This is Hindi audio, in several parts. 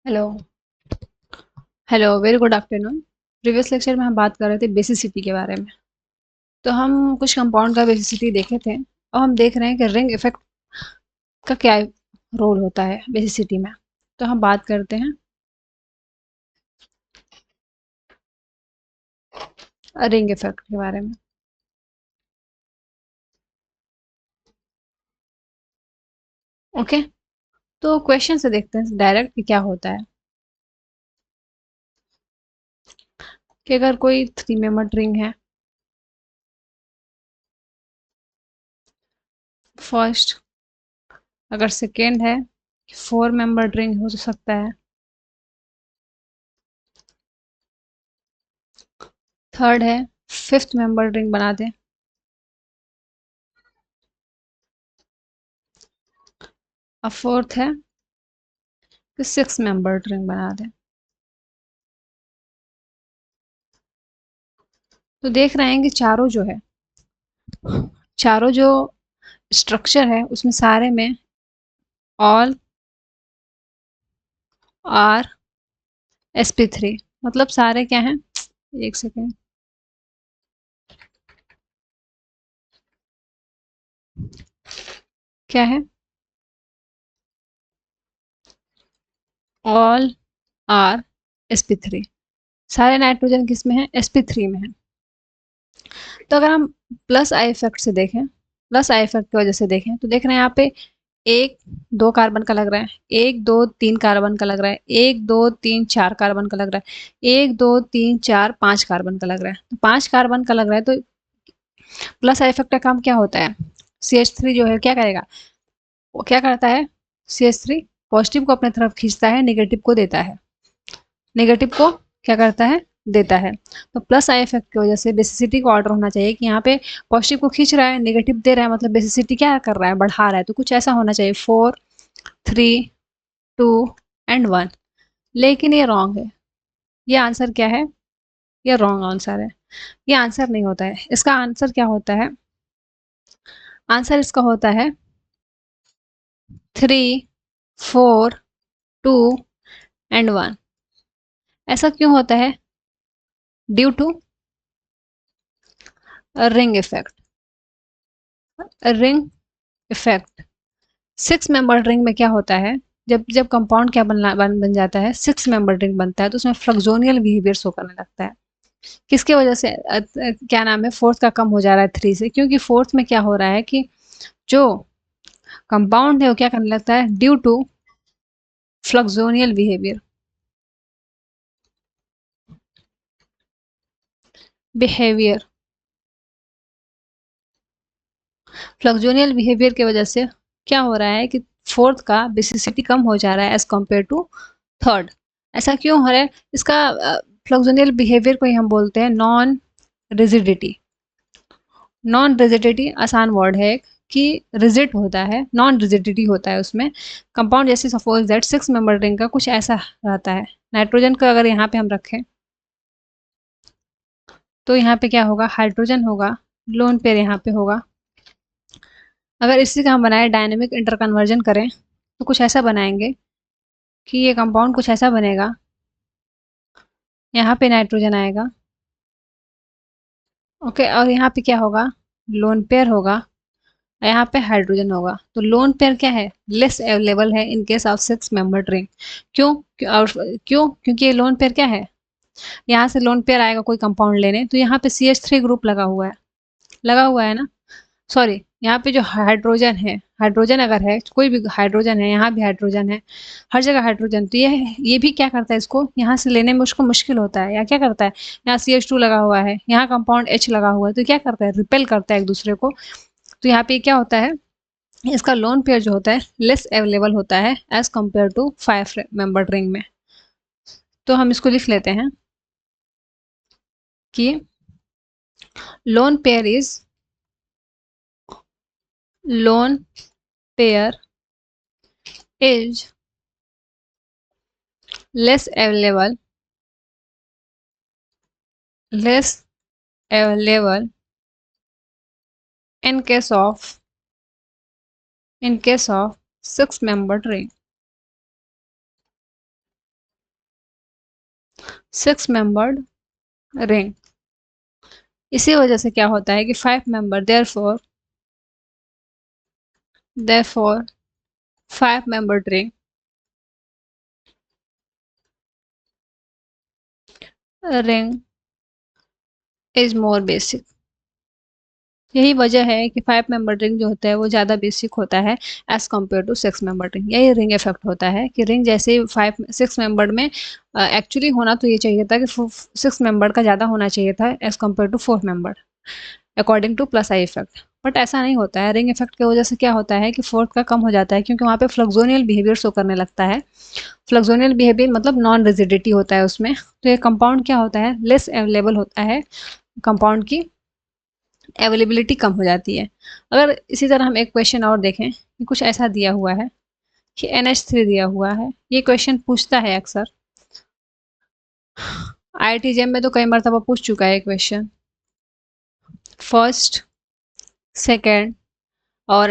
Hello. Hello, very good afternoon. Previous lecture में हम बात कर रहे थे बेसिसिटी के बारे में। तो हम कुछ कंपाउंड का बेसिसिटी देखे थे और हम देख रहे हैं कि रिंग इफेक्ट का क्या रोल होता है बेसिसिटी में। तो हम बात करते हैं रिंग इफेक्ट के बारे में। ओके, तो क्वेश्चन से देखते हैं डायरेक्ट कि क्या होता है। कि अगर कोई 3 मेंबर रिंग है, फर्स्ट, अगर सेकेंड है 4 मेंबर रिंग हो सकता है, थर्ड है 5th मेंबर रिंग बना दे, और फोर्थ है कि 6 मेंबर रिंग बना दे। तो देख रहे हैं कि चारों जो स्ट्रक्चर है उसमें सारे में ऑल आर sp3, मतलब सारे क्या हैं, एक सेकेंड, क्या है, ऑल आर sp3, सारे नाइट्रोजन किस में है, sp3 में है। तो अगर हम प्लस आई इफेक्ट से देखें, प्लस आई इफेक्ट की वजह से देखें तो देख रहे हैं यहाँ पे एक दो कार्बन का लग रहा है, एक दो तीन कार्बन का लग रहा है, एक दो तीन चार कार्बन का लग रहा है, एक दो तीन चार पांच कार्बन का लग रहा है। तो 5 कार्बन का लग रहा है, तो प्लस आई इफेक्ट का काम क्या होता है, CH3 जो है क्या करेगा, वो क्या करता है, CH3 पॉजिटिव को अपने तरफ खींचता है, नेगेटिव को देता है, नेगेटिव को क्या करता है, देता है। तो प्लस आई इफेक्ट की वजह से बेसिसिटी को ऑर्डर होना चाहिए कि यहाँ पे पॉजिटिव को खींच रहा है, नेगेटिव दे रहा है, मतलब बेसिसिटी क्या कर रहा है, बढ़ा रहा है। तो कुछ ऐसा होना चाहिए 4 3 2 एंड 1। लेकिन ये रॉन्ग है। ये आंसर क्या है, ये रॉन्ग आंसर है। ये आंसर नहीं होता है। इसका आंसर क्या होता है, आंसर इसका होता है 3 4 2 एंड 1। ऐसा क्यों होता है, due to ring effect. Ring effect 6 member ring में क्या होता है, जब जब कंपाउंड क्या बन जाता है, 6 मेंबर रिंग बनता है, तो उसमें फ्लक्सोनियल बिहेवियर शो करने लगता है। किसके वजह से, क्या नाम है, फोर्थ का कम हो जा रहा है 3 से, क्योंकि फोर्थ में क्या हो रहा है कि जो कंपाउंड है वो क्या करने लगता है, due to fluxional behaviour, behaviour fluxional behaviour की वजह से क्या हो रहा है कि फोर्थ का बेसिसिटी कम हो जा रहा है एज कम्पेयर टू थर्ड। ऐसा क्यों हो रहा है, इसका फ्लक्सोनियल बिहेवियर को ही हम बोलते हैं नॉन रिजिडिटी। नॉन रिजिडिटी आसान वर्ड है कि रिजिड होता है, नॉन रिजिडिटी होता है उसमें। कंपाउंड जैसे सपोज दैट 6 मेंबर रिंग का कुछ ऐसा रहता है, नाइट्रोजन को अगर यहाँ पे हम रखें तो यहाँ पे क्या होगा, हाइड्रोजन होगा, लोन पेयर यहाँ पे होगा। अगर इसी का हम बनाए डायनेमिक इंटरकन्वर्जन करें तो कुछ ऐसा बनाएंगे कि ये कंपाउंड कुछ ऐसा बनेगा, यहाँ पे नाइट्रोजन आएगा, ओके, और यहाँ पे क्या होगा, लोन पेयर होगा, यहाँ पे हाइड्रोजन होगा। तो लोन पेयर क्या है, लेस अवेलेबल है in case of 6 member ring. क्यों, और क्यों, क्योंकि ये लोन पेयर क्या है, यहाँ से लोन पेयर आएगा कोई कंपाउंड लेने, तो यहाँ पे CH3 ग्रुप लगा हुआ है ना, सॉरी, यहाँ पे जो हाइड्रोजन है, हाइड्रोजन अगर है, कोई भी हाइड्रोजन है, यहाँ भी हाइड्रोजन है, हर जगह हाइड्रोजन, तो ये भी क्या करता है, इसको यहाँ से लेने में उसको मुश्किल होता है, या क्या करता है, यहाँ CH2 लगा हुआ है, यहाँ कंपाउंड H लगा हुआ है, तो क्या करता है, रिपेल करता है एक दूसरे को। तो यहाँ पे क्या होता है, इसका लोन पेयर जो होता है लेस अवेलेबल होता है as compare to 5 member ring में। तो हम इसको लिख लेते हैं कि lone pair is lone pair is less available, less available in case of 6 member ring। 6 membered ring. इसी वजह से क्या होता है कि 5 member therefore 5 membered ring is more basic। यही वजह है कि 5 मेंबर रिंग जो होता है वो ज़्यादा बेसिक होता है as compare to 6 member ring. यही रिंग इफेक्ट होता है कि रिंग जैसे 6 मेंबर में एक्चुअली होना तो ये चाहिए था कि 6 मेंबर का ज़्यादा होना चाहिए था as compare to 4 member according to plus I effect. But ऐसा नहीं होता है। रिंग इफेक्ट की वजह से क्या होता है कि फोर्थ का कम हो जाता है क्योंकि वहाँ पे फ्लक्सोनियल बिहेवियर शो करने लगता है। फ्लक्सोनियल बिहेवियर मतलब नॉन रिजिडिटी होता है उसमें। तो ये कंपाउंड क्या होता है, लेस अवेलेबल होता है, कंपाउंड की अवेलेबिलिटी कम हो जाती है। अगर इसी तरह हम एक क्वेश्चन और देखें कि कुछ ऐसा दिया हुआ है कि NH3 दिया हुआ है। ये क्वेश्चन पूछता है अक्सर, IIT-JEM में तो कई मरतबा पूछ चुका है क्वेश्चन। फर्स्ट, सेकेंड और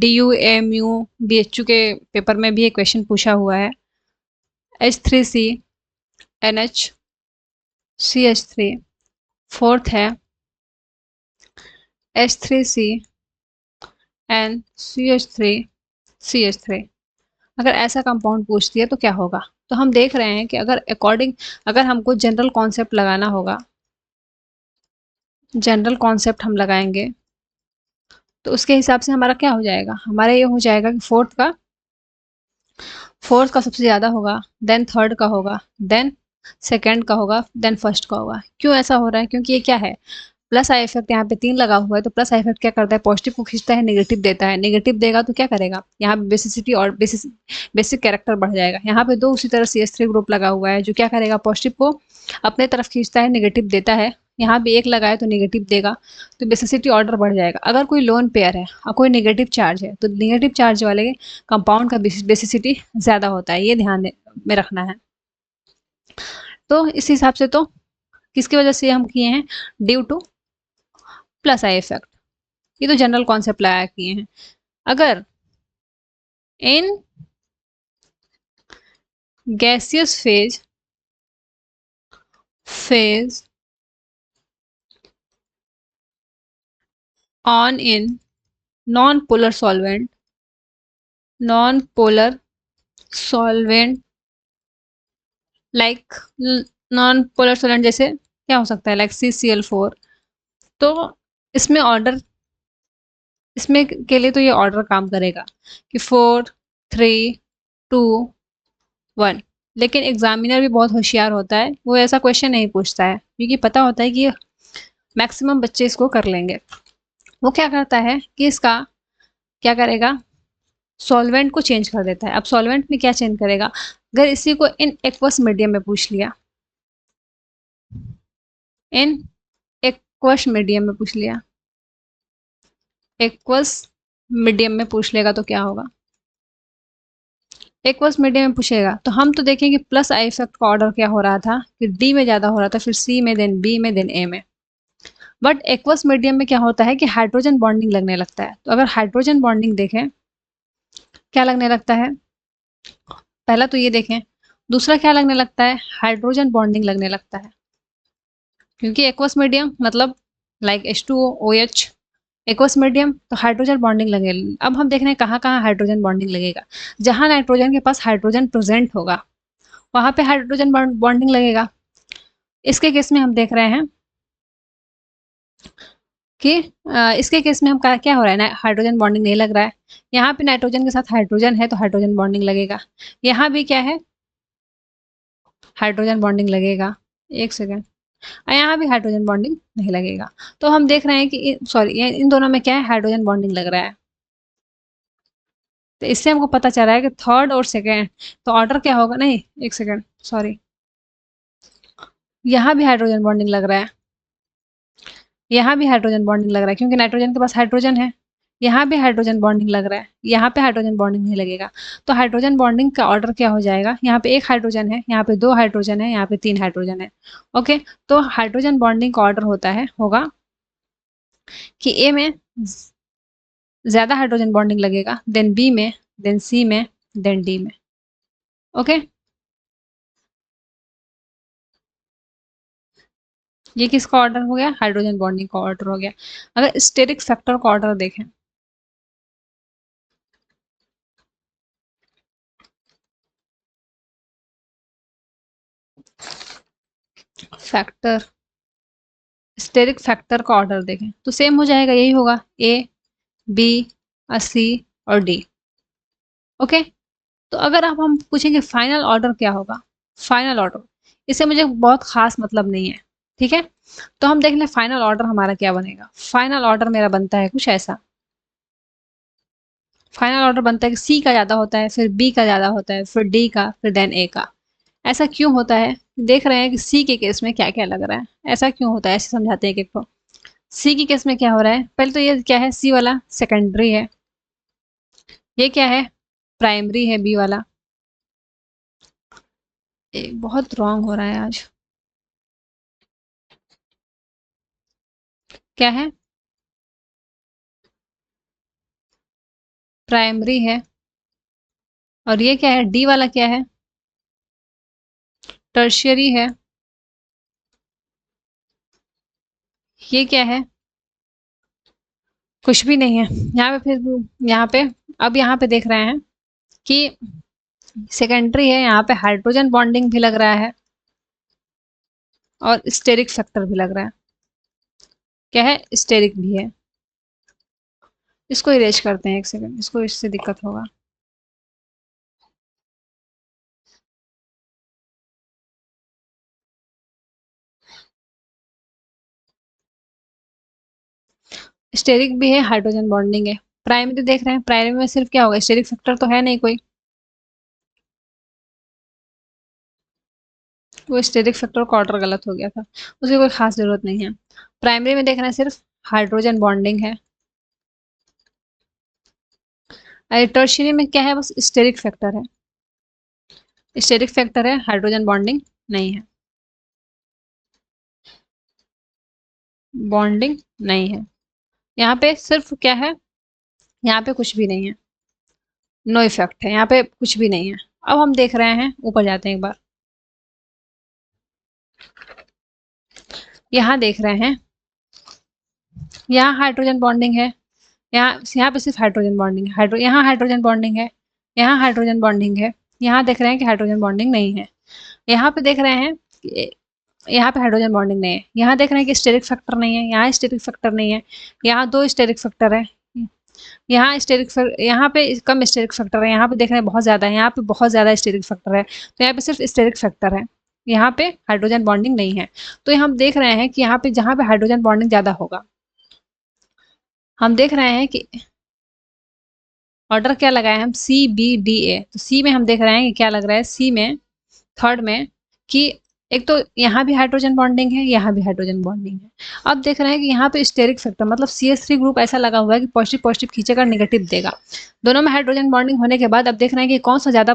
DU AMU BHU के पेपर में भी ये क्वेश्चन पूछा हुआ है। H3C NH CH3, फोर्थ है H3C and CH3 CH3। अगर ऐसा कंपाउंड पूछती है तो क्या होगा। तो हम देख रहे हैं कि अगर हमको जनरल कॉन्सेप्ट लगाना होगा, जनरल कॉन्सेप्ट हम लगाएंगे तो उसके हिसाब से हमारा क्या हो जाएगा, हमारा ये हो जाएगा कि फोर्थ का सबसे ज़्यादा होगा, देन थर्ड का होगा, देन सेकेंड का होगा, देन फर्स्ट का होगा। क्यों ऐसा हो रहा है, क्योंकि ये क्या है, प्लस आई इफेक्ट यहाँ पे 3 लगा हुआ है। तो प्लस आई इफेक्ट क्या करता है, पॉजिटिव को खींचता है, नेगेटिव देता है। नेगेटिव देगा तो क्या करेगा, यहाँ पे बेसिसिटी और बेसिक कैरेक्टर बढ़ जाएगा। यहाँ पे 2 उसी तरह CH3 ग्रुप लगा हुआ है जो क्या करेगा, पॉजिटिव को अपने तरफ खींचता है, नेगेटिव देता है। यहाँ पे 1 लगा है तो नेगेटिव देगा, तो बेसिसिटी ऑर्डर बढ़ जाएगा। अगर कोई लोन पेयर है और कोई नेगेटिव चार्ज है तो नेगेटिव चार्ज वाले कंपाउंड का बेसिसिटी ज़्यादा होता है। ये ध्यान में रखना है। तो इस हिसाब से तो किसकी वजह से हम किए हैं, due to plus I effect. ये तो जनरल कॉन्सेप्ट लगा किए हैं। अगर in gaseous phase on in non polar solvent like non polar solvent जैसे क्या हो सकता है, लाइक CCl4। तो इसमें ऑर्डर, इसमें के लिए तो ये ऑर्डर काम करेगा कि 4 3 2 1। लेकिन एग्जामिनर भी बहुत होशियार होता है, वो ऐसा क्वेश्चन नहीं पूछता है क्योंकि पता होता है कि मैक्सिमम बच्चे इसको कर लेंगे। वो क्या करता है कि इसका क्या करेगा, सॉल्वेंट को चेंज कर देता है। अब सॉल्वेंट में क्या चेंज करेगा, अगर इसी को इन एक्वस मीडियम में पूछ लिया, इन एक्वस मीडियम में पूछ लिया, एक्वस मीडियम में पूछ लेगा तो क्या होगा, एक्वस मीडियम में पूछेगा तो हम तो देखें कि प्लस आई इफेक्ट का ऑर्डर क्या हो रहा था कि डी में ज़्यादा हो रहा था, फिर सी में, देन बी में, देन ए में। बट एक्वस मीडियम में क्या होता है कि हाइड्रोजन बॉन्डिंग लगने लगता है। तो अगर हाइड्रोजन बॉन्डिंग देखें क्या लगने लगता है, पहला तो ये देखें, दूसरा क्या लगने लगता है, हाइड्रोजन बॉन्डिंग लगने लगता है। क्योंकि एक्वस मीडियम मतलब like H2O OH, aqueous medium तो हाइड्रोजन बॉन्डिंग लगेगा। अब हम देख रहे हैं कहाँ कहाँ हाइड्रोजन बॉन्डिंग लगेगा, जहाँ नाइट्रोजन के पास हाइड्रोजन प्रेजेंट होगा वहाँ पे हाइड्रोजन बॉन्डिंग लगेगा। इसके केस में हम देख रहे हैं कि इसके केस में हम क्या हो रहा है ना, हाइड्रोजन बॉन्डिंग नहीं लग रहा है। यहाँ पे नाइट्रोजन के साथ हाइड्रोजन है तो हाइड्रोजन बॉन्डिंग लगेगा। यहाँ भी क्या है, हाइड्रोजन बॉन्डिंग लगेगा। एक सेकेंड, यहाँ भी हाइड्रोजन बॉन्डिंग नहीं लगेगा। तो हम देख रहे हैं कि सॉरी इन दोनों में क्या है, हाइड्रोजन बॉन्डिंग लग रहा है। तो इससे हमको पता चल रहा है कि थर्ड और सेकेंड तो ऑर्डर क्या होगा, नहीं एक सेकेंड सॉरी, यहाँ भी हाइड्रोजन बॉन्डिंग लग रहा है, यहाँ भी हाइड्रोजन बॉन्डिंग लग रहा है क्योंकि नाइट्रोजन के पास हाइड्रोजन है। यहाँ भी हाइड्रोजन बॉन्डिंग लग रहा है, यहाँ पे हाइड्रोजन बॉन्डिंग नहीं लगेगा। तो हाइड्रोजन बॉन्डिंग का ऑर्डर क्या हो जाएगा, यहाँ पे 1 हाइड्रोजन है, यहाँ पे 2 हाइड्रोजन है, यहाँ पे 3 हाइड्रोजन है। ओके, तो हाइड्रोजन बॉन्डिंग का ऑर्डर होगा कि ए में ज्यादा हाइड्रोजन बॉन्डिंग लगेगा, देन बी में, देन सी में, देन डी में। ओके, ये किसका ऑर्डर हो गया? हाइड्रोजन बॉन्डिंग का ऑर्डर हो गया। अगर स्टेरिक फैक्टर का ऑर्डर देखें, फैक्टर, स्टेरिक फैक्टर का ऑर्डर देखें तो सेम हो जाएगा, यही होगा ए, बी, सी और डी। ओके, तो अगर अब हम पूछेंगे फाइनल ऑर्डर क्या होगा, फाइनल ऑर्डर, इससे मुझे बहुत खास मतलब नहीं है, ठीक है। तो हम देख लें फाइनल ऑर्डर हमारा क्या बनेगा। फाइनल ऑर्डर मेरा बनता है कुछ ऐसा, फाइनल ऑर्डर बनता है कि सी का ज़्यादा होता है, फिर बी का ज़्यादा होता है, फिर डी का, फिर देन ए का। ऐसा क्यों होता है? देख रहे हैं कि सी के केस में क्या क्या लग रहा है, ऐसा क्यों होता है, ऐसे समझाते हैं एक एक को। सी के केस में क्या हो रहा है, पहले तो ये क्या है, सी वाला सेकेंडरी है, ये क्या है, प्राइमरी है बी वाला। बहुत रॉन्ग हो रहा है आज, क्या है, प्राइमरी है, और ये क्या है, डी वाला क्या है, टर्शियरी है, ये क्या है, कुछ भी नहीं है। यहाँ पे फिर यहाँ पे, अब यहाँ पे देख रहे हैं कि सेकेंडरी है, यहाँ पे हाइड्रोजन बॉन्डिंग भी लग रहा है और स्टेरिक फैक्टर भी लग रहा है। क्या है, स्टेरिक भी है। इसको इरेज करते हैं एक सेकंड, इसको, इससे दिक्कत होगा। स्टेरिक भी है, हाइड्रोजन बॉन्डिंग है। प्राइमरी देख रहे हैं, प्राइमरी में सिर्फ क्या होगा, स्टेरिक फैक्टर तो है नहीं कोई, वो स्टेरिक फैक्टर का ऑर्डर गलत हो गया था, उसकी कोई खास जरूरत नहीं है। प्राइमरी में देख रहे हैं सिर्फ हाइड्रोजन बॉन्डिंग है, और टर्शियरी में क्या है, बस स्टेरिक फैक्टर है, स्टेरिक फैक्टर है, हाइड्रोजन बॉन्डिंग नहीं है, बॉन्डिंग नहीं है। यहाँ पे सिर्फ क्या है, यहाँ पे कुछ भी नहीं है, नो इफेक्ट है, यहाँ पे कुछ भी नहीं है। अब हम देख रहे हैं, ऊपर जाते हैं एक बार, यहाँ देख रहे हैं, यहाँ हाइड्रोजन बॉन्डिंग है, यहाँ पे सिर्फ हाइड्रोजन बॉन्डिंग है, यहाँ हाइड्रोजन बॉन्डिंग है, यहाँ हाइड्रोजन बॉन्डिंग है, यहाँ देख रहे हैं कि हाइड्रोजन बॉन्डिंग नहीं है। यहाँ पे देख रहे हैं यहाँ पे हाइड्रोजन बॉन्डिंग नहीं है, यहाँ देख रहे हैं कि स्टेरिक फैक्टर नहीं है, यहाँ स्टेरिक फैक्टर नहीं है, यहाँ दो स्टेरिक फैक्टर है, यहाँ पे कम स्टेरिक फैक्टर है, यहाँ पे देख रहे हैं बहुत ज़्यादा है, यहाँ पे बहुत ज़्यादा स्टेरिक फैक्टर है, तो यहाँ पे सिर्फ स्टेरिक फैक्टर है, यहाँ पे हाइड्रोजन बॉन्डिंग नहीं है। तो ये हम देख रहे हैं कि यहाँ पे जहाँ पे हाइड्रोजन बॉन्डिंग ज़्यादा होगा, हम देख रहे हैं कि ऑर्डर क्या लगाए हम, सी बी डी ए, तो सी में हम देख रहे हैं कि क्या लग रहा है, सी में थर्ड में, कि एक तो यहाँ भी हाइड्रोजन बॉन्डिंग है, यहाँ भी हाइड्रोजन बॉन्डिंग है। अब देख रहे हैं कि यहाँ पे स्टेरिक फैक्टर मतलब CH3 ग्रुप ऐसा लगा हुआ है कि पॉजिटिव पॉजिटिव खींचेगा, नेगेटिव देगा। दोनों में हाइड्रोजन बॉन्डिंग होने के बाद अब देख रहे हैं कि कौन सा ज़्यादा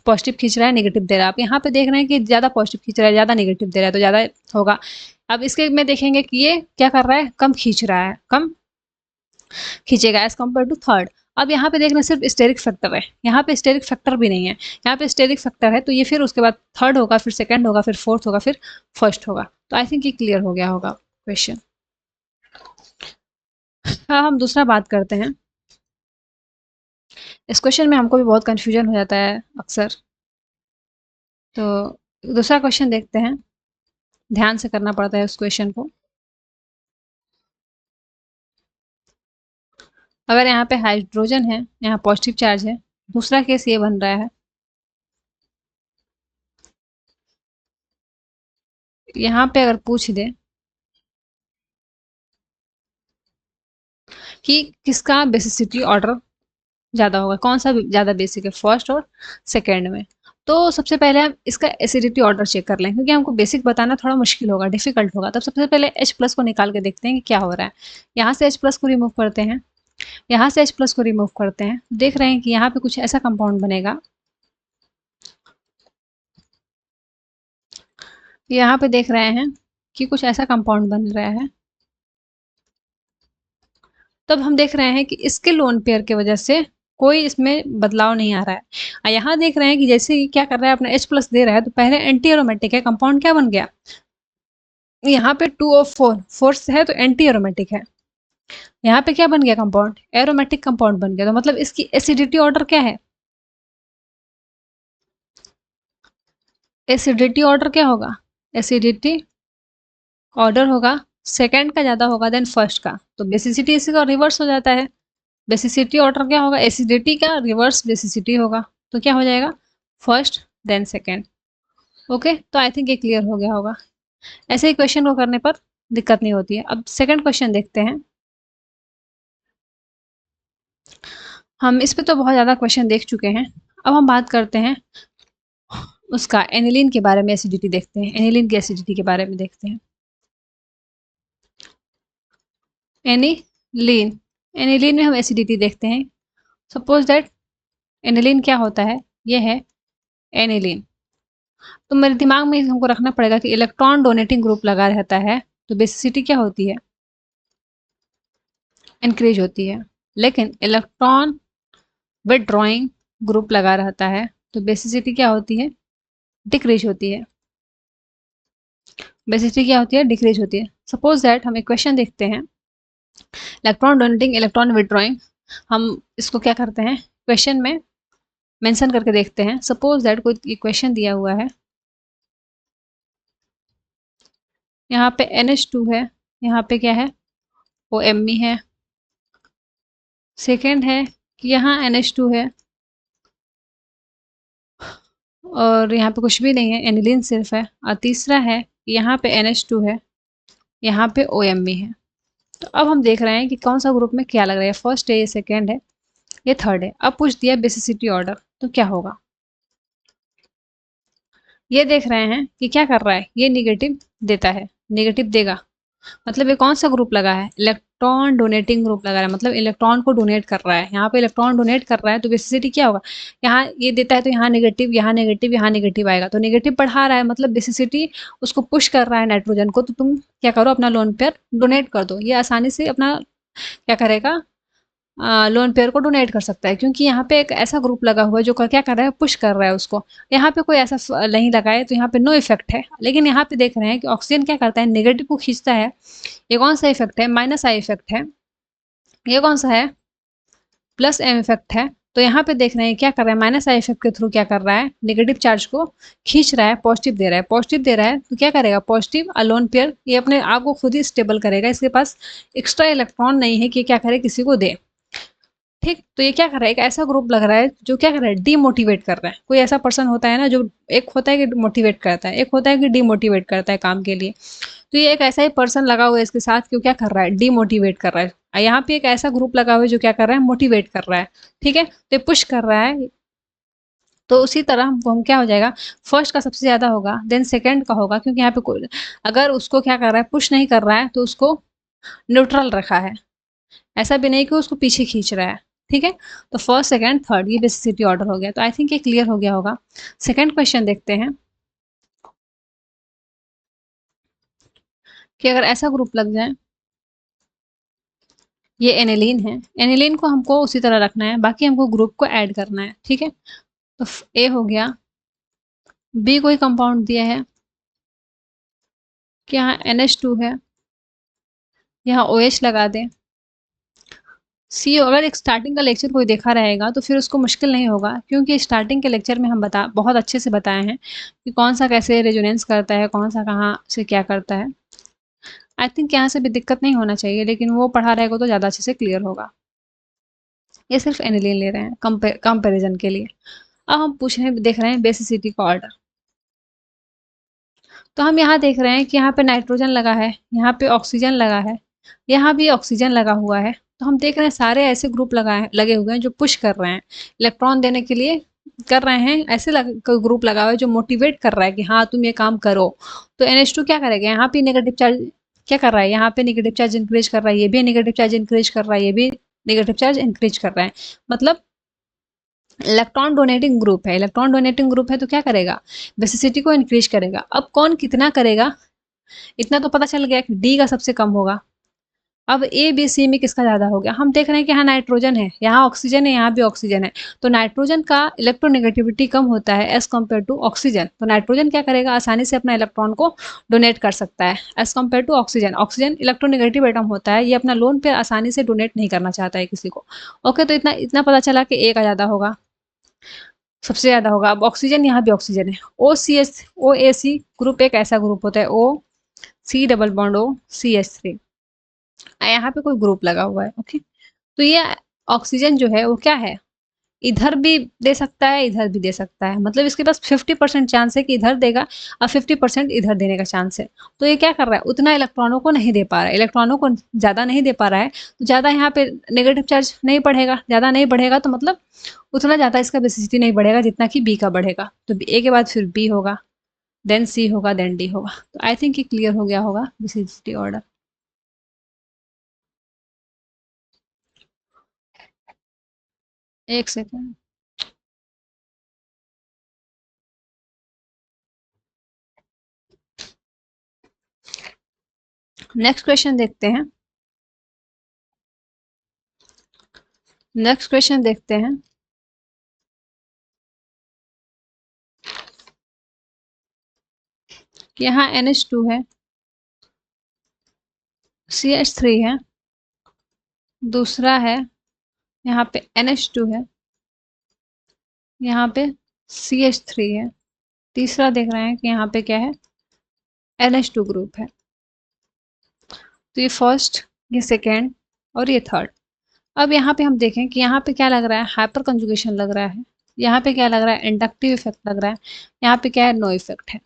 पॉजिटिव खींच रहा है, नेगेटिव दे रहा है। आप यहाँ पे देख रहे हैं कि ज़्यादा पॉजिटिव खींच रहा है, ज़्यादा नेगेटिव दे रहा है, तो ज़्यादा होगा। अब इसके में देखेंगे कि ये क्या कर रहा है, कम खींच रहा है, कम खींचेगा एज कम्पेयर टू थर्ड। अब यहाँ पे देखना सिर्फ स्टेरिक फैक्टर है, यहाँ पे स्टेरिक फैक्टर भी नहीं है, यहाँ पे स्टेरिक फैक्टर है, तो ये फिर उसके बाद थर्ड होगा, फिर सेकंड होगा, फिर फोर्थ होगा, फिर फर्स्ट होगा। तो आई थिंक ये क्लियर हो गया होगा क्वेश्चन। अब हम दूसरा बात करते हैं। इस क्वेश्चन में हमको भी बहुत कन्फ्यूजन हो जाता है अक्सर, तो दूसरा क्वेश्चन देखते हैं, ध्यान से करना पड़ता है उस क्वेश्चन को। अगर यहाँ पे हाइड्रोजन है, यहाँ पॉजिटिव चार्ज है, दूसरा केस ये बन रहा है, यहाँ पे अगर पूछ दे कि किसका बेसिसिटी ऑर्डर ज़्यादा होगा, कौन सा ज़्यादा बेसिक है, फर्स्ट और सेकेंड में, तो सबसे पहले हम इसका एसिडिटी ऑर्डर चेक कर लें, क्योंकि हमको बेसिक बताना थोड़ा मुश्किल होगा, डिफिकल्ट होगा। तब सबसे पहले H+ को निकाल के देखते हैं कि क्या हो रहा है। यहाँ से H+ को रिमूव करते हैं, यहाँ से H+ को रिमूव करते हैं, देख रहे हैं कि यहाँ पे कुछ ऐसा कंपाउंड बनेगा, यहाँ पे देख रहे हैं कि कुछ ऐसा कंपाउंड बन रहा है। तब हम देख रहे हैं कि इसके लोन पेयर की वजह से कोई इसमें बदलाव नहीं आ रहा है, और यहाँ देख रहे हैं कि जैसे ही क्या कर रहा है, अपना H+ दे रहा है, तो पहले एंटी एरोमेटिक है, कंपाउंड क्या बन गया, यहाँ पे 2 और 4 फोर्स है तो एंटी एरोमेटिक है। यहाँ पे क्या बन गया कंपाउंड, एरोमेटिक कंपाउंड बन गया। तो मतलब इसकी एसिडिटी ऑर्डर क्या है, एसिडिटी ऑर्डर क्या होगा, एसिडिटी ऑर्डर होगा सेकंड का ज़्यादा होगा देन फर्स्ट का। तो बेसिसिटी इसी का रिवर्स हो जाता है। बेसिसिटी ऑर्डर क्या होगा, एसिडिटी का रिवर्स बेसिसिटी होगा। तो क्या हो जाएगा, फर्स्ट देन सेकंड। ओके, तो आई थिंक ये क्लियर हो गया होगा। ऐसे ही क्वेश्चन को करने पर दिक्कत नहीं होती है। अब सेकंड क्वेश्चन देखते हैं। हम इस पे तो बहुत ज़्यादा क्वेश्चन देख चुके हैं। अब हम बात करते हैं उसका एनिलीन के बारे में, एसिडिटी देखते हैं, एनिलीन की एसिडिटी के बारे में देखते हैं। एनिलीन, एनिलीन में हम एसिडिटी देखते हैं। सपोज दैट एनिलीन क्या होता है, ये है एनिलीन। तो मेरे दिमाग में हमको रखना पड़ेगा कि इलेक्ट्रॉन डोनेटिंग ग्रुप लगा रहता है तो बेसिसिटी क्या होती है, इंक्रीज होती है। लेकिन इलेक्ट्रॉन विथड्रॉइंग ग्रुप लगा रहता है तो बेसिसिटी क्या होती है, डिक्रीज होती है। बेसिसिटी क्या होती है, डिक्रीज होती है। सपोज दैट हम एक क्वेश्चन देखते हैं, इलेक्ट्रॉन डोनेटिंग इलेक्ट्रॉन विथड्रॉइंग। हम इसको क्या करते हैं, क्वेश्चन में मेंशन करके देखते हैं। सपोज दैट कोई क्वेश्चन दिया हुआ है, यहाँ पे NH2 है, यहाँ पे क्या है, OMe है। सेकेंड है कि यहाँ NH2 है और यहाँ पे कुछ भी नहीं है, एनिलीन सिर्फ है। और तीसरा है कि यहाँ पे NH2 है, यहाँ पे OMe है। तो अब हम देख रहे हैं कि कौन सा ग्रुप में क्या लग रहा है, फर्स्ट है, ये सेकेंड है, ये थर्ड है। अब पूछ दिया बेसिसिटी ऑर्डर, तो क्या होगा। ये देख रहे हैं कि क्या कर रहा है, ये निगेटिव देता है, निगेटिव देगा। मतलब ये कौन सा ग्रुप लगा है, इलेक्ट्रॉन डोनेटिंग ग्रुप लगा है, मतलब इलेक्ट्रॉन को डोनेट कर रहा है। यहाँ पे इलेक्ट्रॉन डोनेट कर रहा है तो बेसिसिटी क्या होगा, यहाँ ये देता है तो यहाँ नेगेटिव, यहाँ नेगेटिव, यहाँ नेगेटिव आएगा। तो नेगेटिव बढ़ा रहा है, मतलब बेसिसिटी उसको पुश कर रहा है नाइट्रोजन को। तो तुम क्या करो, अपना लोन पेयर डोनेट कर दो। ये आसानी से अपना क्या करेगा, लोन पेयर को डोनेट कर सकता है, क्योंकि यहाँ पे एक ऐसा ग्रुप लगा हुआ है जो क्या कर रहा है, पुश कर रहा है उसको। यहाँ पे कोई ऐसा नहीं लगा है तो यहाँ पे नो इफेक्ट है। लेकिन यहाँ पे देख रहे हैं कि ऑक्सीजन क्या करता है, नेगेटिव को खींचता है। ये कौन सा इफेक्ट है, माइनस आई इफेक्ट है। ये कौन सा है, प्लस एम इफेक्ट है। तो यहाँ पे देख रहे हैं क्या कर रहा है, माइनस आई इफेक्ट के थ्रू क्या कर रहा है, नेगेटिव चार्ज को खींच रहा है, पॉजिटिव दे रहा है। पॉजिटिव दे रहा है तो क्या करेगा, पॉजिटिव अलोन पेयर ये अपने आप को खुद ही स्टेबल करेगा। इसके पास एक्स्ट्रा इलेक्ट्रॉन नहीं है कि क्या करे, किसी को दे। ठीक, तो ये क्या कर रहा है, एक ऐसा ग्रुप लग रहा है जो क्या कर रहा है, डीमोटिवेट कर रहा है। कोई ऐसा पर्सन होता है ना जो, एक होता है कि मोटिवेट करता है, एक होता है कि डीमोटिवेट करता है काम के लिए। तो ये एक ऐसा ही पर्सन लगा हुआ है इसके साथ, क्यों क्या कर रहा है, डीमोटिवेट कर रहा है। यहाँ पे एक ऐसा ग्रुप लगा हुआ है जो क्या कर रहा है, मोटिवेट कर रहा है। ठीक है, तो ये पुश कर रहा है। तो उसी तरह हम क्या हो जाएगा, फर्स्ट का सबसे ज्यादा होगा देन सेकंड का होगा, क्योंकि यहाँ पे कोई अगर उसको क्या कर रहा है, पुश नहीं कर रहा है तो उसको न्यूट्रल रखा है। ऐसा भी नहीं कि उसको पीछे खींच रहा है। ठीक है, तो फर्स्ट सेकंड थर्ड ये बेसिसिटी ऑर्डर हो गया। तो आई थिंक ये क्लियर हो गया होगा। सेकंड क्वेश्चन देखते हैं कि अगर ऐसा ग्रुप लग जाए, ये एनिलीन है, एनिलीन को हमको उसी तरह रखना है, बाकी हमको ग्रुप को ऐड करना है। ठीक है, तो ए हो गया, बी कोई कंपाउंड दिया है कि यहाँ NH2 है, यहाँ OH लगा दें। सी, अगर एक स्टार्टिंग का लेक्चर कोई देखा रहेगा तो फिर उसको मुश्किल नहीं होगा, क्योंकि स्टार्टिंग के लेक्चर में हम बहुत अच्छे से बताए हैं कि कौन सा कैसे रेजोनेंस करता है, कौन सा कहाँ से क्या करता है। आई थिंक यहाँ से भी दिक्कत नहीं होना चाहिए, लेकिन वो पढ़ा रहेगा तो ज़्यादा अच्छे से क्लियर होगा। ये सिर्फ एनिलीन ले रहे हैं कंपेरिजन के लिए। अब हम पूछ रहे हैं, देख रहे हैं बेसिसिटी का ऑर्डर। तो हम यहाँ देख रहे हैं कि यहाँ पे नाइट्रोजन लगा है, यहाँ पे ऑक्सीजन लगा है, यहाँ भी ऑक्सीजन लगा हुआ है। तो हम देख रहे हैं सारे ऐसे ग्रुप लगे हुए हैं जो पुश कर रहे हैं, इलेक्ट्रॉन देने के लिए कर रहे हैं। ऐसे ग्रुप लगा हुआ है जो मोटिवेट कर रहा है कि हाँ तुम ये काम करो। तो NH2 क्या करेगा, यहाँ पे नेगेटिव चार्ज क्या कर रहा है, यहाँ पे नेगेटिव चार्ज इंक्रीज कर रहा है, ये भी नेगेटिव चार्ज इंक्रीज कर रहा है, ये भी नेगेटिव चार्ज इंक्रीज कर रहा है। मतलब इलेक्ट्रॉन डोनेटिंग ग्रुप है, इलेक्ट्रॉन डोनेटिंग ग्रुप है तो क्या करेगा, बेसिसिटी को इंक्रीज करेगा। अब कौन कितना करेगा, इतना तो पता चल गया कि डी का सबसे कम होगा। अब ए बी सी में किसका ज़्यादा हो गया, हम देख रहे हैं कि यहाँ नाइट्रोजन है, यहाँ ऑक्सीजन है, यहाँ भी ऑक्सीजन है, तो नाइट्रोजन का इलेक्ट्रोनेगेटिविटी कम होता है एज कम्पेयर टू ऑक्सीजन। तो नाइट्रोजन क्या करेगा, आसानी से अपना इलेक्ट्रॉन को डोनेट कर सकता है as compare to oxygen. Oxygen electronegative atom होता है, ये अपना लोन पे आसानी से डोनेट नहीं करना चाहता है किसी को। ओके, तो इतना इतना पता चला कि ए का ज़्यादा होगा, सबसे ज़्यादा होगा। अब ऑक्सीजन, यहाँ भी ऑक्सीजन है, ओ ए सी ग्रुप एक ऐसा ग्रुप होता है, O C double bond O C H three, यहाँ पे कोई ग्रुप लगा हुआ है। ओके, तो ये ऑक्सीजन जो है वो क्या है, इधर भी दे सकता है, इधर भी दे सकता है, मतलब इसके पास 50% चांस है कि इधर देगा और 50% इधर देने का चांस है। तो ये क्या कर रहा है, उतना इलेक्ट्रॉनों को नहीं दे पा रहा है, इलेक्ट्रॉनों को ज़्यादा नहीं दे पा रहा है, तो ज़्यादा यहाँ पे नेगेटिव चार्ज नहीं बढ़ेगा, ज़्यादा नहीं बढ़ेगा तो मतलब उतना ज़्यादा इसका बेसिसिटी नहीं बढ़ेगा जितना कि बी का बढ़ेगा। तो ए के बाद फिर बी होगा, देन सी होगा, देन डी होगा। तो आई थिंक ये क्लियर हो गया होगा बेसिसिटी ऑर्डर। एक सेकेंड, नेक्स्ट क्वेश्चन देखते हैं। नेक्स्ट क्वेश्चन देखते हैं। यहाँ NH2 है, CH3 है, दूसरा है यहाँ पे NH2 है, यहाँ पे CH3 है, तीसरा देख रहे हैं कि यहाँ पे क्या है, NH2 ग्रुप है। तो ये फर्स्ट, ये सेकेंड और ये थर्ड। अब यहाँ पे हम देखें कि यहाँ पे क्या लग रहा है, हाइपर कंजुगेशन लग रहा है, यहाँ पे क्या लग रहा है, इंडक्टिव इफेक्ट लग रहा है, यहाँ पे क्या है, नो इफेक्ट है।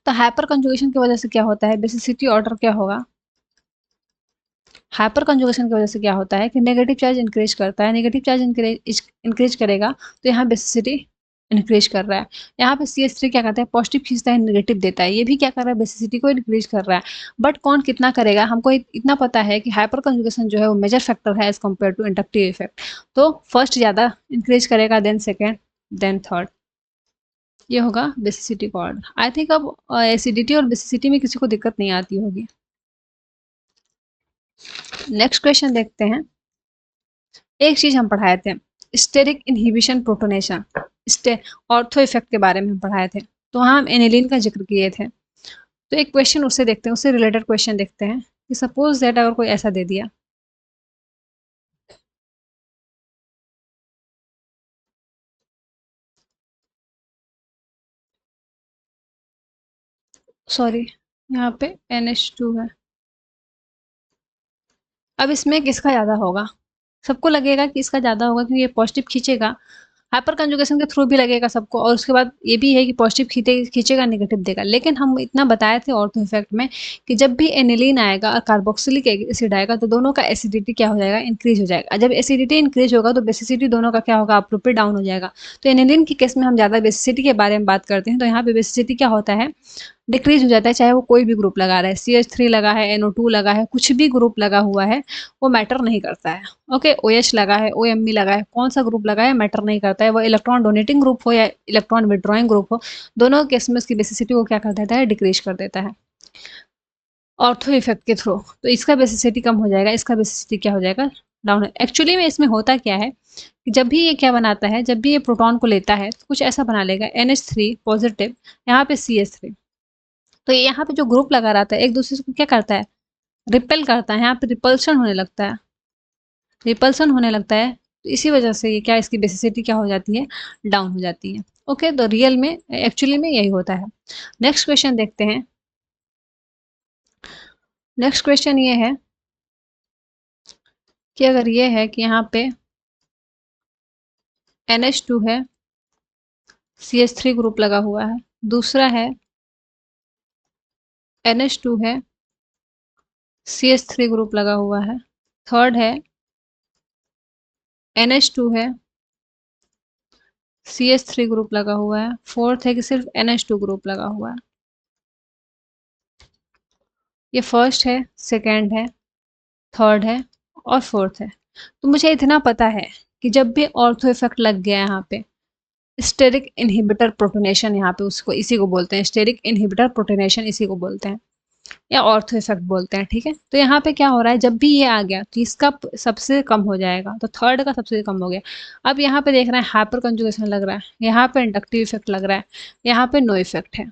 तो हाइपर कंजुगेशन की वजह से क्या होता है, बेसिसिटी ऑर्डर क्या होगा, हाइपर कंजुगेशन की वजह से क्या होता है कि नेगेटिव चार्ज इंक्रीज करता है, नेगेटिव चार्ज इंक्रीज करेगा तो यहाँ बेसिसिटी इंक्रीज कर रहा है। यहाँ पे CH3 क्या करता है, पॉजिटिव खींचता है, नेगेटिव देता है, ये भी क्या कर रहा है, बेसिसिटी को इंक्रीज कर रहा है। बट कौन कितना करेगा, हमको इतना पता है कि हाइपर कंजुगेशन जो है वो मेजर फैक्टर है as compare to inductive effect. तो फर्स्ट ज़्यादा इंक्रीज करेगा, देन सेकेंड, देन थर्ड, ये होगा बेसिसिटी का ऑर्डर। आई थिंक अब एसिडिटी और बेसिसिटी में किसी को दिक्कत नहीं आती होगी। नेक्स्ट क्वेश्चन देखते हैं। एक चीज हम पढ़ाए थे, steric inhibition protonation, ortho effect के बारे में हम पढ़ाए थे, तो वहाँ हम एनिलीन का जिक्र किए थे। तो एक क्वेश्चन उससे देखते हैं, उससे रिलेटेड क्वेश्चन देखते हैं कि सपोज दैट अगर कोई ऐसा दे दिया, सॉरी यहाँ पे NH2 है, अब इसमें किसका ज़्यादा होगा, सबको लगेगा कि इसका ज़्यादा होगा क्योंकि ये पॉजिटिव खींचेगा, हाइपर कंजुगेशन के थ्रू भी लगेगा सबको, और उसके बाद ये भी है कि पॉजिटिव खींचेगा, नेगेटिव देगा। लेकिन हम इतना बताए थे ऑर्थो इफेक्ट में कि जब भी एनिलीन आएगा और कार्बोक्सिलिक एसिड आएगा तो दोनों का एसिडिटी क्या हो जाएगा, इंक्रीज हो जाएगा। जब एसिडिटी इंक्रीज होगा तो बेसिसिटी दोनों का क्या होगा, अप्रोप्रिएट डाउन हो जाएगा। तो एनिलीन के केस में हम ज़्यादा बेसिसिटी के बारे में बात करते हैं, तो यहाँ पे बेसिसिटी क्या होता है, डिक्रीज हो जाता है, चाहे वो कोई भी ग्रुप लगा रहा है, CH3 लगा है, NO2 लगा है, कुछ भी ग्रुप लगा हुआ है वो मैटर नहीं करता है। ओके, OH लगा है, OMe लगा है, कौन सा ग्रुप लगा है मैटर नहीं करता है, वो इलेक्ट्रॉन डोनेटिंग ग्रुप हो या इलेक्ट्रॉन विड्रॉइंग ग्रुप हो, दोनों केस में उसकी बेसिसिटी को क्या कर देता है, डिक्रीज कर देता है ऑर्थो इफेक्ट के थ्रू। तो इसका बेसिसिटी कम हो जाएगा, इसका बेसिसिटी क्या हो जाएगा, डाउन। एक्चुअली में इसमें होता क्या है कि जब भी ये क्या बनाता है, जब भी ये प्रोटॉन को लेता है तो कुछ ऐसा बना लेगा, NH3 पॉजिटिव, यहाँ पे CH3, तो यहाँ पे जो ग्रुप लगा रहता है एक दूसरे को क्या करता है, रिपेल करता है, यहाँ पे रिपल्शन होने लगता है, रिपल्सन होने लगता है, तो इसी वजह से ये क्या, इसकी बेसिसिटी क्या हो जाती है, डाउन हो जाती है। ओके, तो रियल में एक्चुअली में यही होता है। नेक्स्ट क्वेश्चन देखते हैं। नेक्स्ट क्वेश्चन ये है कि अगर ये है कि यहाँ पे NH2 है, CH3 ग्रुप लगा हुआ है, दूसरा है NH2 है, CH3 ग्रुप लगा हुआ है, थर्ड है NH2 है, CH3 ग्रुप लगा हुआ है, फोर्थ है कि सिर्फ NH2 ग्रुप लगा हुआ है। ये फर्स्ट है, सेकेंड है, थर्ड है और फोर्थ है। तो मुझे इतना पता है कि जब भी ऑर्थो इफेक्ट लग गया यहाँ पे, स्टेरिक इनहिबिटर प्रोटोनेशन, यहाँ पे उसको इसी को बोलते हैं, स्टेरिक इनहिबिटर प्रोटोनेशन इसी को बोलते हैं। या ऑर्थो इफेक्ट बोलते हैं, ठीक है। तो यहाँ पे क्या हो रहा है, जब भी ये आ गया तो इसका सबसे कम हो जाएगा, तो थर्ड का सबसे कम हो गया। अब यहाँ पे देख रहे हैं हाइपर कंजुगेशन लग रहा है, यहाँ पे इंडक्टिव इफेक्ट लग रहा है, यहाँ पे नो इफेक्ट है।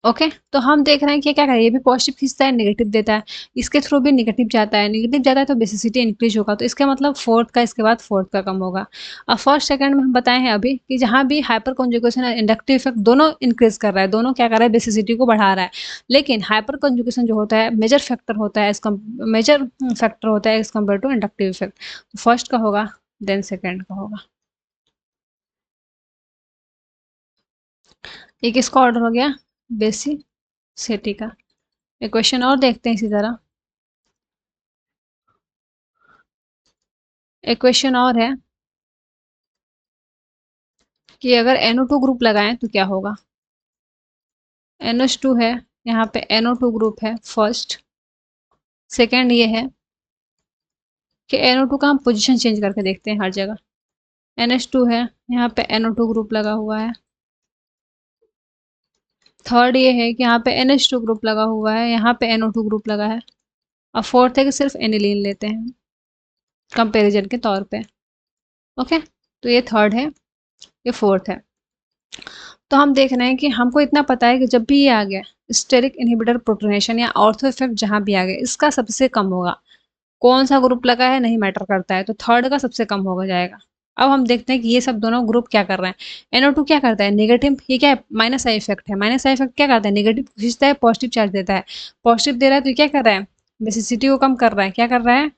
ओके, तो हम देख रहे हैं कि क्या करें, ये भी पॉजिटिव खींचता है, नेगेटिव देता है, इसके थ्रू भी नेगेटिव जाता है, नेगेटिव जाता है तो बेसिसिटी इंक्रीज होगा, तो इसका मतलब फोर्थ का इसके बाद फोर्थ का कम होगा। अब फर्स्ट सेकंड में हम बताए हैं अभी कि जहाँ भी हाइपर कॉन्जुगेशन और इंडक्टिव इफेक्ट दोनों इंक्रीज कर रहा है, दोनों क्या कर रहा है, बेसिसिटी को बढ़ा रहा है। लेकिन हाइपर कॉन्जुगेशन जो होता है मेजर फैक्टर होता है, मेजर फैक्टर होता है as compare to inductive effect. तो फर्स्ट का होगा, देन सेकेंड का होगा। ये किसका ऑर्डर हो गया, बेसिसिटी का। एक क्वेश्चन और देखते हैं इसी तरह। एक क्वेश्चन और है कि अगर NO2 ग्रुप लगाएं तो क्या होगा। NH2 है, यहाँ पे NO2 ग्रुप है फर्स्ट। सेकेंड ये है कि NO2 का हम पोजीशन चेंज करके देखते हैं हर जगह। NH2 है, यहाँ पे NO2 ग्रुप लगा हुआ है। थर्ड ये है कि यहाँ पे NH2 ग्रुप लगा हुआ है, यहाँ पे NO2 ग्रुप लगा है। और फोर्थ है कि सिर्फ एनिलीन लेते हैं कंपैरिजन के तौर पे। ओके, तो ये थर्ड है, ये फोर्थ है। तो हम देख रहे हैं कि हमको इतना पता है कि जब भी ये आ गया स्टेरिक इनहिबिटर प्रोटोनेशन या ऑर्थो इफेक्ट जहाँ भी आ गया, इसका सबसे कम होगा। कौन सा ग्रुप लगा है नहीं मैटर करता है, तो थर्ड का सबसे कम होगा जाएगा। अब हम देखते हैं कि ये सब दोनों ग्रुप क्या कर रहे हैं। NO2 क्या करता है, नेगेटिव, ये क्या है, माइनस आई इफेक्ट है। माइनस आई इफेक्ट क्या करता है, नेगेटिव खींचता है, पॉजिटिव चार्ज देता है। पॉजिटिव दे रहा है तो ये क्या कर रहा है, बेसिसिटी को कम कर रहा है। क्या कर रहा है,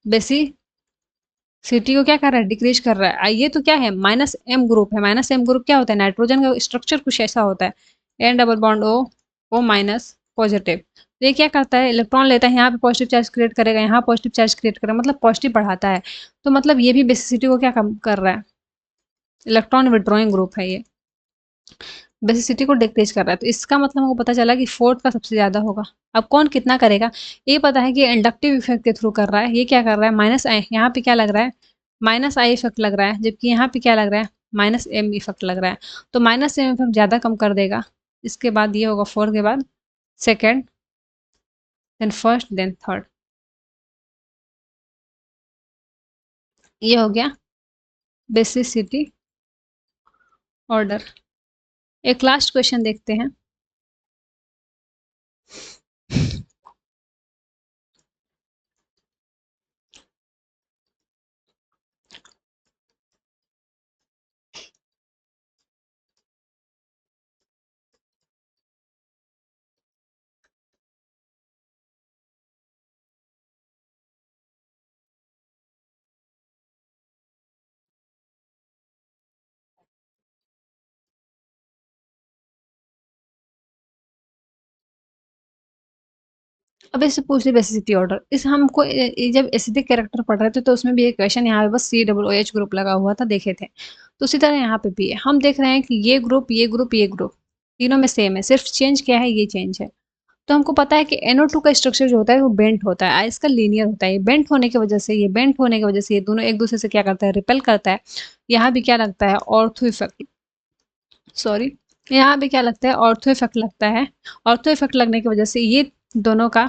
बेसिसिटी को क्या कर रहा है, डिक्रीज कर रहा है। ये तो क्या है, माइनस एम ग्रुप है। माइनस एम ग्रुप क्या होता है, नाइट्रोजन का स्ट्रक्चर कुछ ऐसा होता है, N double bond O minus positive. तो ये क्या करता है, इलेक्ट्रॉन लेता है, यहाँ पे पॉजिटिव चार्ज क्रिएट करेगा, यहाँ पॉजिटिव चार्ज क्रिएट करेगा, मतलब पॉजिटिव बढ़ाता है। तो मतलब ये भी बेसिसिटी को क्या कम कर रहा है, इलेक्ट्रॉन विड्रॉइंग ग्रुप है ये, बेसिसिटी को डिक्रीज कर रहा है। तो इसका मतलब हमको पता चला कि फोर्थ का सबसे ज्यादा होगा। अब कौन कितना करेगा, ये पता है कि इंडक्टिव इफेक्ट के थ्रू कर रहा है। ये क्या कर रहा है, माइनस आई, यहाँ पे क्या लग रहा है, माइनस आई इफेक्ट लग रहा है, जबकि यहाँ पे क्या लग रहा है, माइनस एम इफेक्ट लग रहा है। तो माइनस एम इफेक्ट ज्यादा कम कर देगा। इसके बाद ये होगा फोर्थ के बाद second, then first, then third. ये हो गया बेसिसिटी ऑर्डर। एक लास्ट क्वेश्चन देखते हैं। अब इससे पूछ ली बेसिसिटी ऑर्डर। इस हमको जब एसिडिक कैरेक्टर पढ़ रहे थे तो उसमें भी एक क्वेश्चन यहाँ पे बस COOH ग्रुप लगा हुआ था, देखे थे। तो उसी तरह यहाँ पे भी है, हम देख रहे हैं कि ये ग्रुप, ये ग्रुप, ये ग्रुप तीनों में सेम है, सिर्फ चेंज क्या है, ये चेंज है। तो हमको पता है कि NO2 का स्ट्रक्चर जो होता है वो बेंट होता है, इसका लीनियर होता है। ये बेंट होने की वजह से, ये बेंट होने की वजह से ये दोनों एक दूसरे से क्या करता है, रिपेल करता है। यहाँ भी क्या लगता है, ऑर्थो इफेक्ट, सॉरी, यहाँ भी क्या लगता है, ऑर्थो इफेक्ट लगता है। ऑर्थो इफेक्ट लगने की वजह से ये दोनों का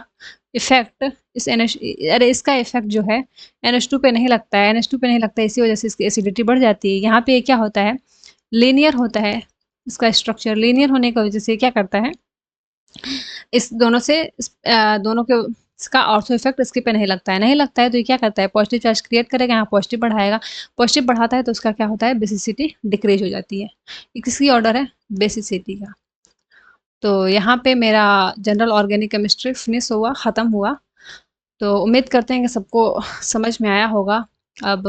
इफेक्ट इस NH, अरे इसका इफेक्ट जो है NH2 पे नहीं लगता है, NH2 पे नहीं लगता है, इसी वजह से इसकी एसिडिटी बढ़ जाती है। यहाँ पे ये क्या होता है, लीनियर होता है, इसका स्ट्रक्चर लीनियर होने की वजह से क्या करता है, इस दोनों से दोनों के इसका ऑर्थो इफेक्ट इसके पे नहीं लगता है। नहीं लगता है तो ये क्या करता है, पॉजिटिव चार्ज क्रिएट करेगा, यहाँ पॉजिटिव बढ़ाएगा। पॉजिटिव बढ़ाता है तो उसका क्या होता है, बेसिसिटी डिक्रीज हो जाती है। ये किसकी ऑर्डर है, बेसिसिटी का। तो यहाँ पे मेरा जनरल ऑर्गेनिक केमिस्ट्री फिनिश हुआ, ख़त्म हुआ। तो उम्मीद करते हैं कि सबको समझ में आया होगा। अब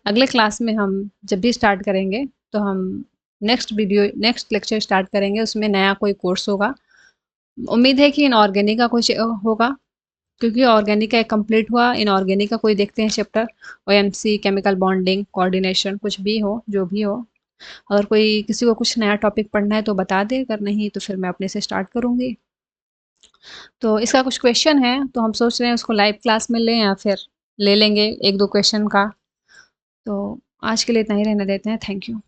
अगले क्लास में हम जब भी स्टार्ट करेंगे तो हम नेक्स्ट लेक्चर स्टार्ट करेंगे, उसमें नया कोई कोर्स होगा। उम्मीद है कि इनऑर्गेनिक का कुछ होगा, क्योंकि ऑर्गेनिक का एक कंप्लीट हुआ, इनऑर्गेनिक का कोई देखते हैं chapter, OMC, chemical bonding, coordination, कुछ भी हो, जो भी हो। अगर कोई किसी को कुछ नया टॉपिक पढ़ना है तो बता दे, अगर नहीं तो फिर मैं अपने से स्टार्ट करूँगी। तो इसका कुछ क्वेश्चन है तो हम सोच रहे हैं उसको लाइव क्लास में लें या फिर ले लेंगे एक दो क्वेश्चन का। तो आज के लिए इतना ही रहने देते हैं। Thank you.